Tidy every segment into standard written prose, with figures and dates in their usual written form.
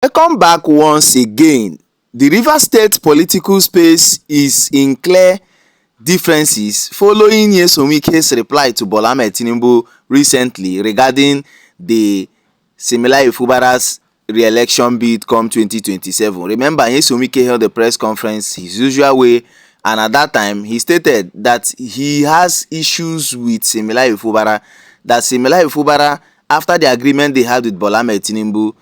Welcome back once again. The Rivers State political space is in clear differences following St0p's reply to Bola Ahmed Tinubu recently regarding the Siminalayi Fubara's re-election bid come 2027. Remember, St0p held a press conference his usual way, and at that time he stated that he has issues with Siminalayi Fubara, that Siminalayi Fubara, after the agreement they had with Bola Ahmed Tinubu,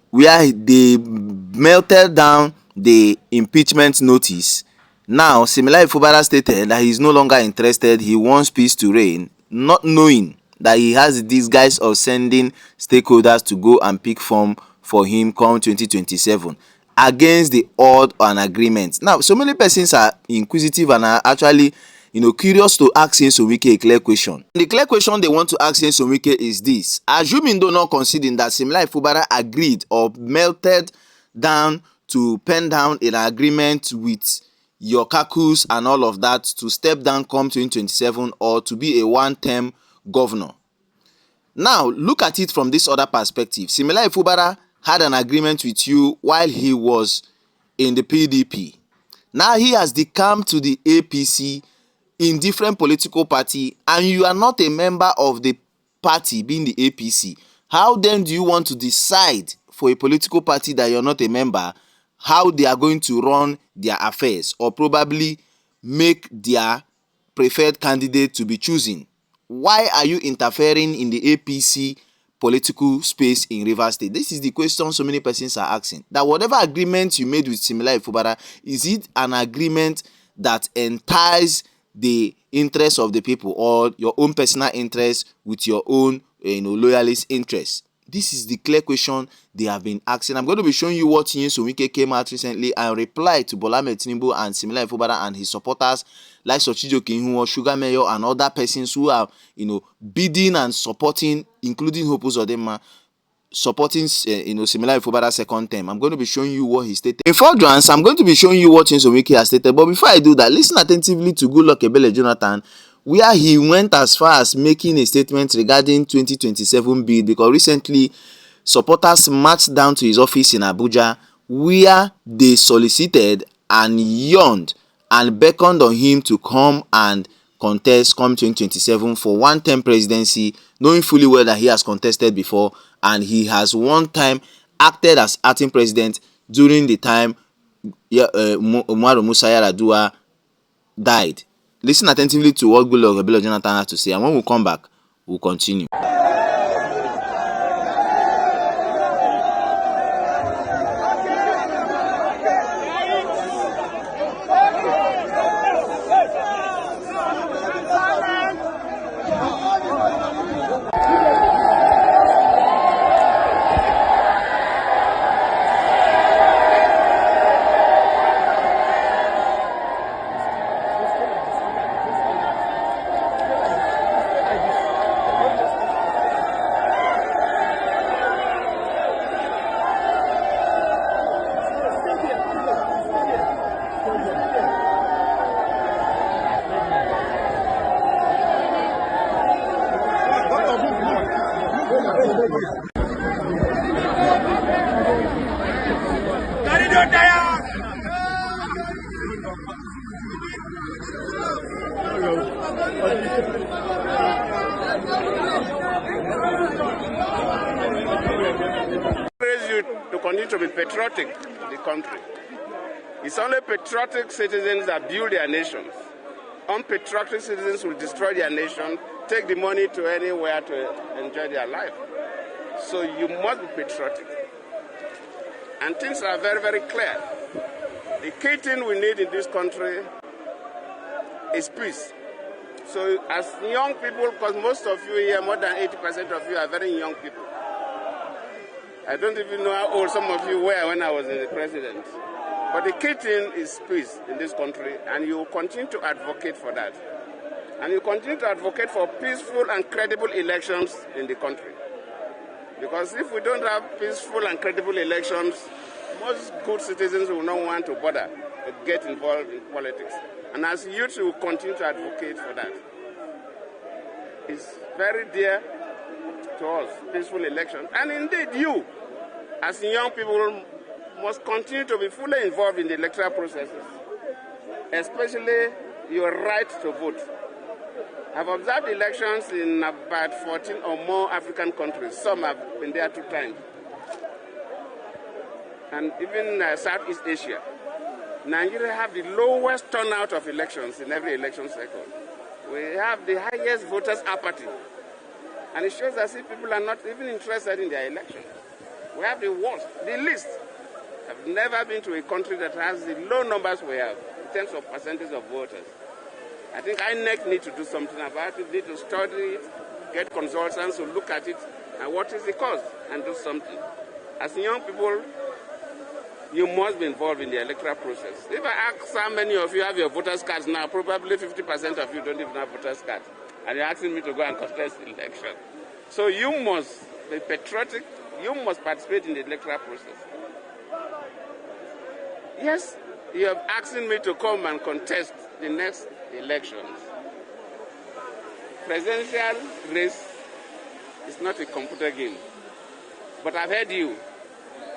where they melted down the impeachment notice. Now, Siminalayi Fubara stated that he is no longer interested. He wants peace to reign, not knowing that he has the disguise of sending stakeholders to go and pick form for him come 2027 against the odd an agreement. Now, so many persons are inquisitive and are actually curious to ask St0p a clear question. The clear question they want to ask St0p is this: assuming though not considering that Siminalayi Fubara agreed or melted down to pen down an agreement with your caucus and all of that to step down come 2027 or to be a one-term governor. Now, look at it from this other perspective. Siminalayi Fubara had an agreement with you while he was in the PDP. Now he has decamped to the APC in different political party, and you are not a member of the party being the APC. How then do you want to decide for a political party that you're not a member how they are going to run their affairs or probably make their preferred candidate to be chosen? Why are you interfering in the APC political space in Rivers State? This is the question so many persons are asking. That whatever agreement you made with Siminalayi Fubara, is it an agreement that entices the interest of the people or your own personal interest with your own loyalist interest? This is the clear question they have been asking. I'm going to be showing you what St0p came out recently and replied to Bola Ahmed Tinubu and Siminalayi Fubara and his supporters like Sochijo, Sugar Mayor, and other persons who are bidding and supporting, including Hope Uzodinma, supporting Siminalayi Fubara's second term. I'm going to be showing you what he stated. In furtherance, I'm going to be showing you what St0p has stated. But before I do that, listen attentively to Goodluck Jonathan, where he went as far as making a statement regarding 2027 bid, because recently supporters marched down to his office in Abuja where they solicited and yearned and beckoned on him to come and contest come 2027 for one-term presidency, knowing fully well that he has contested before and he has one time acted as acting president during the time Umaru Musa Yar'Adua died. Listen attentively to what Goodluck Jonathan has to say, and when we come back, we'll continue. To continue to be patriotic to the country. It's only patriotic citizens that build their nations. Unpatriotic citizens will destroy their nation, take the money to anywhere to enjoy their life. So you must be patriotic. And things are very, very clear. The key thing we need in this country is peace. So as young people, because most of you here, more than 80% of you are very young people. I don't even know how old some of you were when I was the president. But the key thing is peace in this country, and you will continue to advocate for that. And you continue to advocate for peaceful and credible elections in the country. Because if we don't have peaceful and credible elections, most good citizens will not want to bother to get involved in politics. And as youth, we will continue to advocate for that. It's very dear to us, peaceful elections. And indeed, you, as young people, must continue to be fully involved in the electoral processes, especially your right to vote. I've observed elections in about 14 or more African countries. Some have been there 2 times. And even Southeast Asia. Nigeria have the lowest turnout of elections in every election cycle. We have the highest voters apathy. And it shows as if people are not even interested in their elections. We have the worst, the least. I've never been to a country that has the low numbers we have in terms of percentage of voters. I think INEC need to do something about it, need to study it, get consultants to look at it, and what is the cause, and do something. As young people, you must be involved in the electoral process. If I ask how many of you have your voters' cards now, probably 50% of you don't even have voters' cards. And you're asking me to go and contest the election. So you must be patriotic, you must participate in the electoral process. Yes, you have asking me to come and contest the next elections. Presidential race is not a computer game. But I've heard you,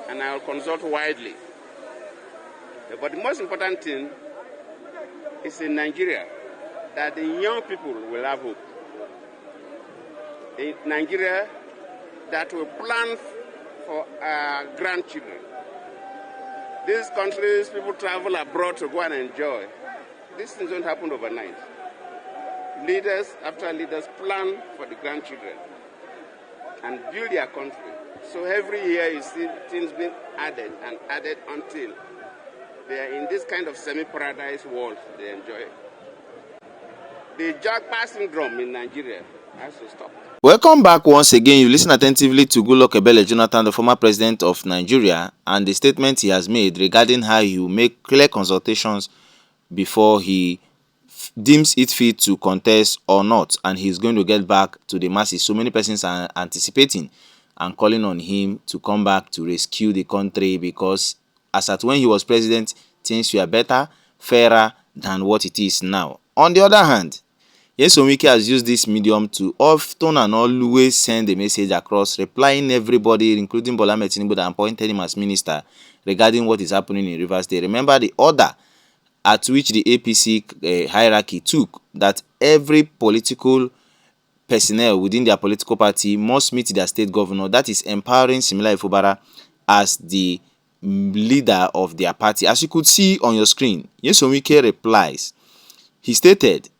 and I'll consult widely. But the most important thing is in Nigeria that the young people will have hope. In Nigeria that will plan for our grandchildren. These countries, people travel abroad to go and enjoy. These things don't happen overnight. Leaders after leaders plan for the grandchildren and build their country. So every year you see things being added and added until they are in this kind of semi-paradise world they enjoy. The jackpot syndrome in Nigeria has to stop. Welcome back once again. You listen attentively to Goodluck Jonathan, the former president of Nigeria, and the statement he has made regarding how he will make clear consultations before he deems it fit to contest or not, and he's going to get back to the masses. So many persons are anticipating and calling on him to come back to rescue the country, because as at when he was president, things were better, fairer than what it is now. On the other hand, St0p has used this medium to often and always send a message across, replying everybody, including Bola Tinubu, that appointed him as minister, regarding what is happening in Rivers State. Remember the order at which the APC hierarchy took, that every political personnel within their political party must meet their state governor, that is empowering St0p as the leader of their party. As you could see on your screen, St0p replies. He stated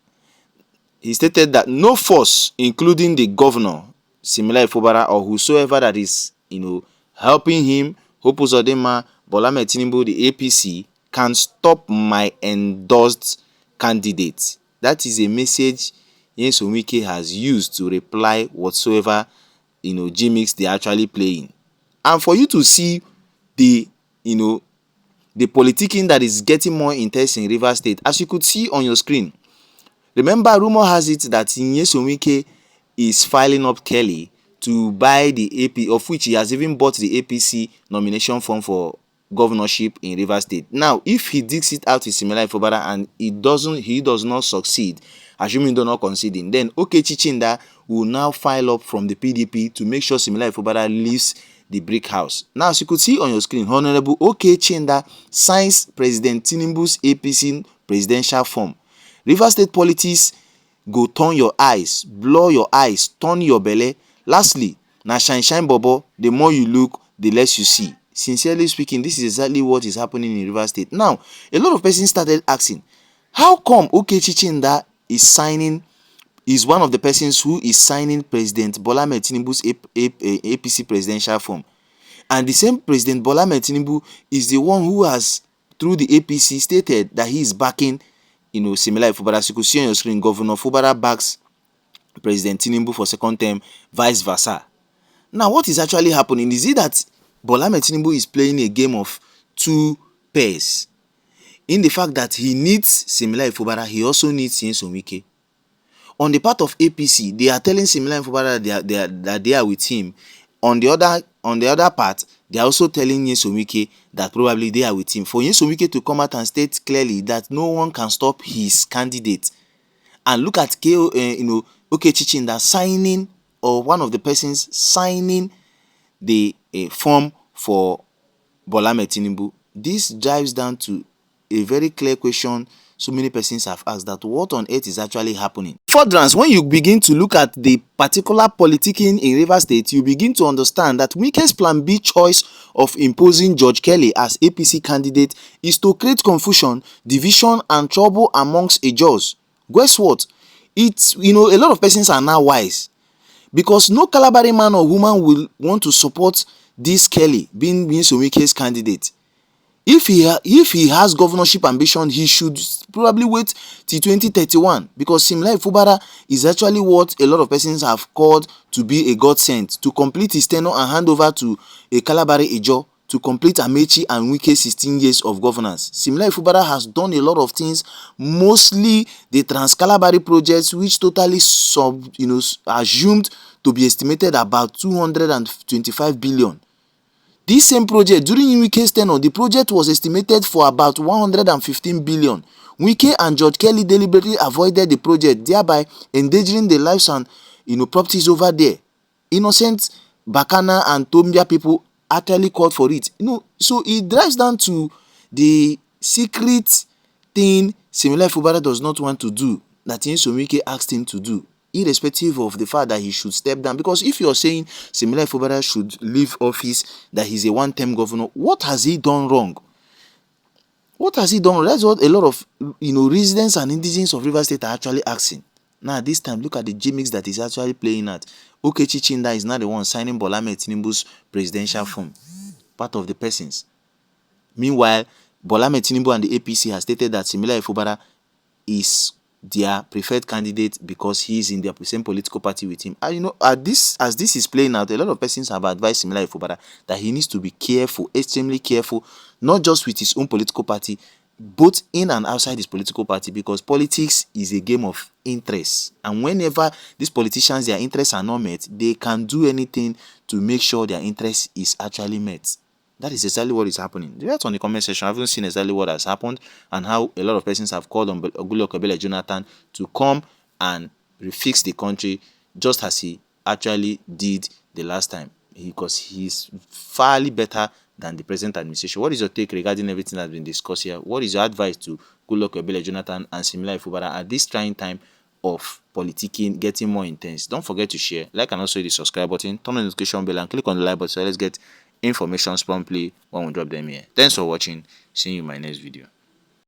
that no force, including the governor, St0p, or whosoever that is, helping him, Hope Uzodinma, Bola Tinubu, the APC, can stop my endorsed candidate. That is a message St0p has used to reply whatsoever gimmicks they are actually playing. And for you to see the politicking that is getting more intense in Rivers State, as you could see on your screen. Remember, rumor has it that St0p is filing up Kelly to buy the AP, of which he has even bought the APC nomination form for governorship in Rivers State. Now, if he digs it out with St0p and he does not succeed, assuming do not conceding, then Okechi Chinda will now file up from the PDP to make sure St0p leaves the brick house. Now, as you could see on your screen, Honorable Okechi Chinda signs President Tinubu's APC presidential form. Rivers State politics go turn your eyes, blow your eyes, turn your belly. Lastly, na shine bobo, the more you look, the less you see. Sincerely speaking, this is exactly what is happening in Rivers State. Now, a lot of persons started asking, how come Okechi Chinda is one of the persons who is signing President Bola Tinubu's APC presidential form? And the same President Bola Tinubu is the one who has, through the APC, stated that he is backing St0p. As you could see on your screen, Governor Fubara backs President Tinubu for second term, vice versa. Now, what is actually happening? Is it that Bola Tinubu is playing a game of two pairs? In the fact that he needs St0p, he also needs St0p. On the part of APC, they are telling St0p that they are with him. On the other part, they are also telling St0p that probably they are with him. For St0p to come out and state clearly that no one can stop his candidate. And look at Okechi Chinda signing, or one of the persons signing the form for Bola Ahmed Tinubu. This drives down to a very clear question so many persons have asked, that what on earth is actually happening. Furtherance, when you begin to look at the particular politicking in Rivers State, you begin to understand that WIKE's plan B choice of imposing George Kelly as APC candidate is to create confusion, division and trouble amongst Ejos. Guess what? It's, a lot of persons are now wise, because no Calabari man or woman will want to support this Kelly being WIKE's candidate. If he has governorship ambition, he should probably wait till 2031, because Similai Fubara is actually what a lot of persons have called to be a godsend to complete his tenure and hand over to a Calabari Ejo to complete Amechi and WIKE's 16 years of governance. Similai Fubara has done a lot of things, mostly the Trans-Calabari projects, which totally assumed to be estimated about 225 billion. This same project, during WIKE's tenure, the project was estimated for about 115 billion. WIKE and George Kelly deliberately avoided the project, thereby endangering the lives and properties over there. Innocent Bakana and Tombia people actually called for it. So it drives down to the secret thing Similai Fubara does not want to do, that WIKE asked him to do, irrespective of the fact that he should step down. Because if you're saying Similai Fubara should leave office, that he's a one-term governor, what has he done wrong? What has he done wrong? That's what a lot of residents and indigents of Rivers State are actually asking. Now this time, look at the gimmicks that is actually playing at. Okechi Chinda is not the one signing Bola Ahmed Tinubu's presidential form, part of the persons. Meanwhile, Bola Ahmed Tinubu and the APC has stated that Similai Fubara is their preferred candidate because he is in their same political party with him. And as this is playing out, a lot of persons have advised Similai Fubara that he needs to be careful, extremely careful, not just with his own political party, both in and outside his political party, because politics is a game of interests. And whenever these politicians, their interests are not met, they can do anything to make sure their interest is actually met. That is exactly what is happening. Write on the comment section. I haven't seen exactly what has happened and how a lot of persons have called on Goodluck Jonathan to come and refix the country, just as he actually did the last time, because he's fairly better than the present administration. What is your take regarding everything that's been discussed here? What is your advice to Goodluck Jonathan and Similai Fubara at this trying time of politicking getting more intense? Don't forget to share, like, and also hit the subscribe button, turn on the notification bell and click on the like button so let's get informations promptly when we drop them here. Thanks for watching. See you in my next video.